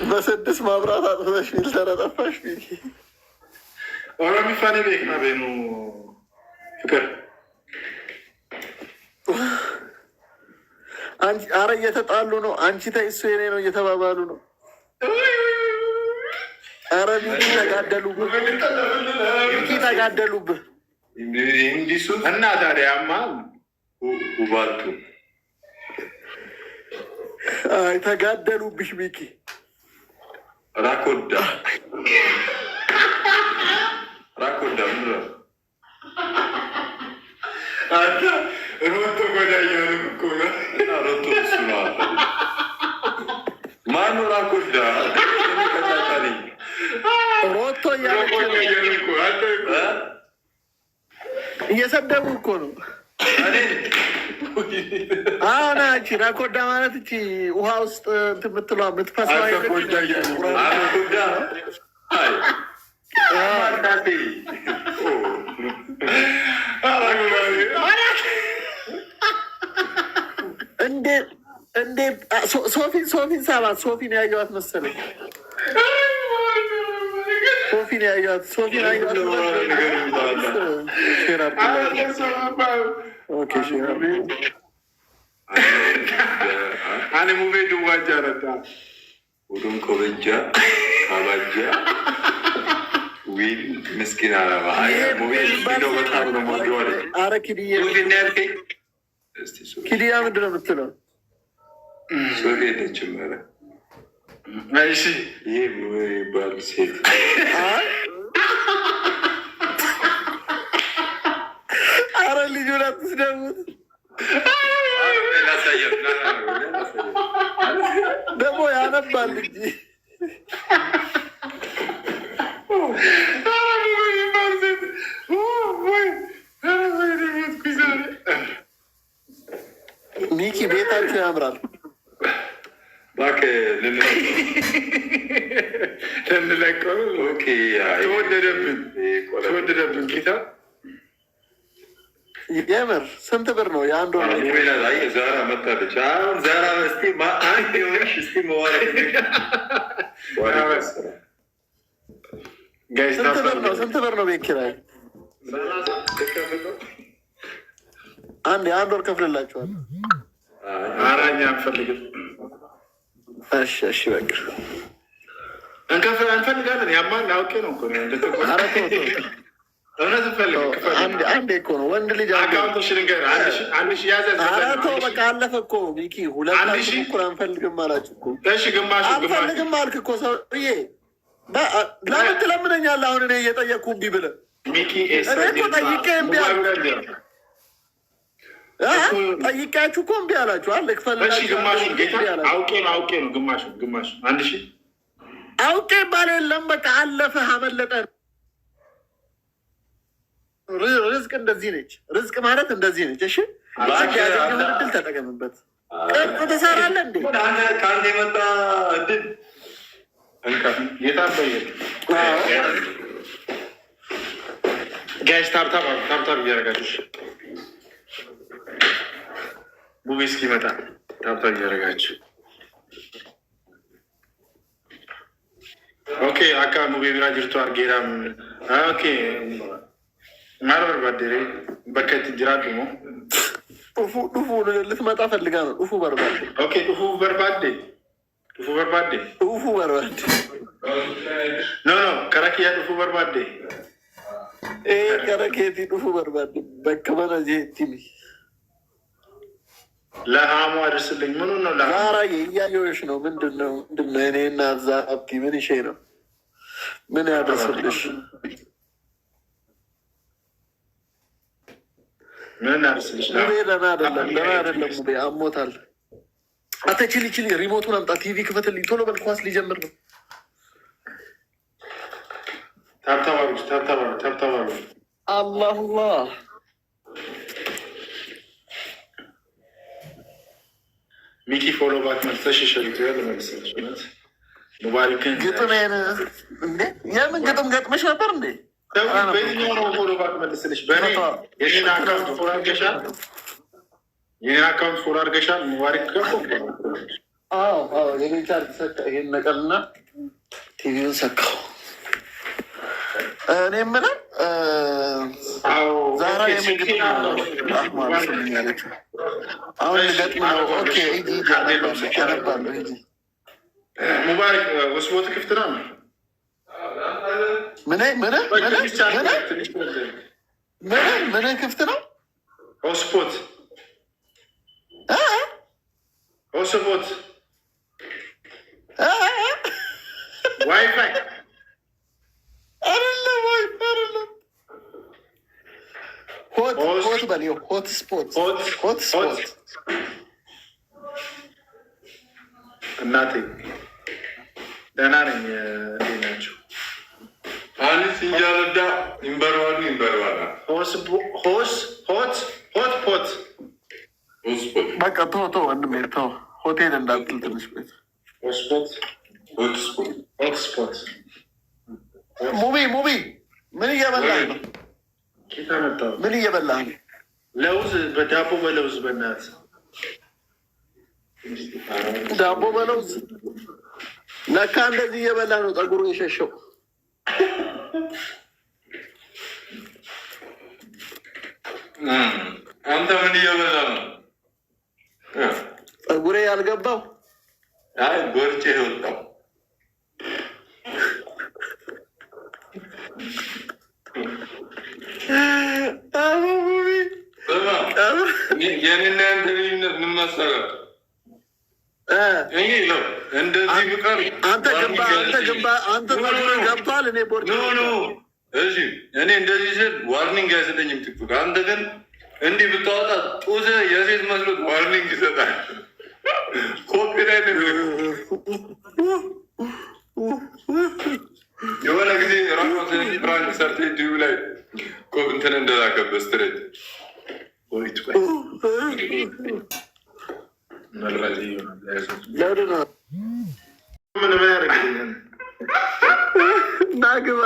በስድስት ማብራት አጥፍተሽ ፊልተር ጠፋሽ። ኦሮሚ ፋኒ ቤክ ና ቤኑ ፍቅር አረ እየተጣሉ ነው። አንቺ ተይ እሱ የኔ ነው እየተባባሉ ነው። አረ ሚኪ ተጋደሉብህ፣ ሚኪ ተጋደሉብህ እና ታዲያማ ውባቱ አይ ተጋደሉብሽ ሚኪ ራኮዳ ምረ አንተ ሮቶ ጎዳ እያሉ እኮ ነው። ሮቶ እሱ ነው። ማኑ ራኮዳ ሮቶ እየሰደቡ እኮ ነው። አሁን አንቺ ራኮዳ ማለት እቺ ውሃ ውስጥ እንትን የምትለዋ የምትፈስዋ እንዴ ሶፊን ሳባት ሶፊን ያየዋት መሰለኝ። ሶፊን ያየዋት አኔ ሙቤ ድዋጃ ረዳ ሁሉም ኮበጃ ካባጃ ዊል ምስኪን አረባ አረ ኪድያ ምንድን ነው የምትለው? ሶፊ የለችም። ኧረ እሺ ይህ ባል ሴት አረ ልጁን አትስደቡት። ደግሞ ያነባል እንጂ ሚኪ ቤታችሁ ያምራል። እባክህ ልንለቀው ተወደደብን ጌታ የምር ስንት ብር ነው የአንዱ? ዛራ መታለች። አሁን ዛራ ስንት ብር ነው ቤት ኪራይ? አንድ ወር ከፍልላችኋል። አራኛ አንፈልግም። እሺ በቃ እንፈልጋለን። ያማን አውቄ ነው እኮ እውነት ፈልግ አንዴ እኮ ነው ወንድ ልጅ አካውንቶች ልንገር አንድ ሺህ ያዘ። በቃ አለፈ እኮ ሚኪ ሁለታችሁ እኩል አንፈልግም አላችሁ እኮ። እሺ ግማሹ አንፈልግም አልክ እኮ ሰውዬ። ለምን ትለምነኛለህ? አሁን እኔ እየጠየቅኩ እምቢ ብለህ ሚኪ እኮ ጠይቄ እምቢ ጠይቄያችሁ እኮ እምቢ አላችሁ። እሺ ግማሹ አውቄ ነው ግማሹ አንድ ሺህ አውቄ ባል የለም በቃ አለፈህ አመለጠ። ርዝቅ እንደዚህ ነች። ርዝቅ ማለት እንደዚህ ነች። እሺ ያገኘውን እድል ተጠቀምበት። ቅርጽ ትሰራለህ እንዴ? ከአንተ የመጣ እድል የታበየ ጋይስ ታብታብ እያደረጋችሁ ሙቪ እስኪመጣ ታብታብ እያደረጋችሁ ኦኬ። አካ ሙቪ ቢራ ጅርቱ አርጌራም ኦኬ ማር በርባዴ በከት ጅራዱ ነው። ዱፉ ልትመጣ ፈልጋ ነው። ዱፉ በርባዴ ኦኬ። ዱፉ በርባዴ ኖ ከረኪያ ዱፉ በርባዴ ከረኬቲ ዱፉ በርባዴ በከመነ ጄቲሚ ለሃሙ አድርስልኝ። ምኑ ነው ዛራ እያየሁሽ ነው። ምንድን ነው እኔ እና ዛ አብቲ ምን ይሼ ነው ምን ያደርስልሽ? ምን አርስልሽ? ደህና አይደለም ሙቤ አሞታል። አንተ ችሊ ሪሞቱን አምጣ። ቲቪ ክፈትልኝ ቶሎ በል፣ ኳስ ሊጀምር ነው። ታብታባሉ አላህ ሚኪ ፎሎ ባክ መልሰሽ ሸሪቱ ያለ መልሰሽ ሙባሪክን ግጥሜን እንዴ የምን ግጥም ገጥመሽ ነበር እንዴ? በየትኛው ነው ፎሎ ባክ መልሰልሽ? በእኔ የኔን አካውንት ፎሎ አድርገሻል? ይህን አካውንት ፎሎ አድርገሻል? ሙባሪክ የኔ ቻርጅ ሰካ። ይሄን ነቀልና ቲቪውን ሰካው። እኔ የምለው ዛራ የምግብ ያለችው አሁን ልገጥም ነው። ኦኬ አነባለሁ። ሙባሪክ ወስቦት ክፍት ነው። ምን ክፍት ነው? ሆስፖት ዋይፋይ ሆት ስፖት እናቴ ደህና ነኝ። እንዴት ናቸው? አኒስ እንጃለዳ ይንበርዋል ሆት በቃ ቶ ወንድሜ ተው። ሆቴል እንዳትል ትንሽ ቤት ሆትስፖት ሙቢ ምን እየበላህ ነው? ምን እየበላህ ነው? ለውዝ በዳቦ በለውዝ በእናትህ ዳቦ በለውዝ ለካ እንደዚህ እየበላ ነው ፀጉሩ የሸሸው። አንተ ምን እየበላ ነው? ፀጉሬ ያልገባው አይ ጎርቼ ወጣው። የኔና ያንተ ልዩነት ምን መሰለህ? እንደዚህ ብቀር አንተ ፀጉር ገብቷል። እኔ ቦርጭ እሺ፣ እኔ እንደዚህ ስል ዋርኒንግ አይሰጠኝም ቲክቶክ። አንተ ግን እንዲህ ብታወጣ ጡዘ የሴት መስሎት ዋርኒንግ ይሰጣል። ኮፒራይት የሆነ ጊዜ ራሷን ፍራንክ ሰርተ ዲዩ ላይ እንትን እንደላከበት ስትሬት ናግባ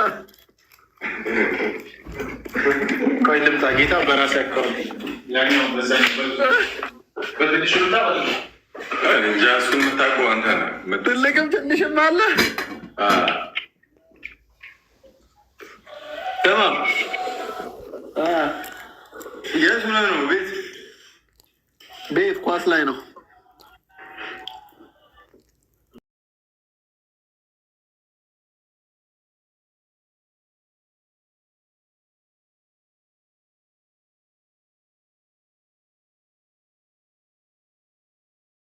ቆይ ልምጣ። ጌታ በራሴ አካውንት እንጃ እሱን የምታውቀው አንተ ነህ። ትልቅም ትንሽም አለ። ተማም የት ሆነህ ነው? ቤት ኳስ ላይ ነው።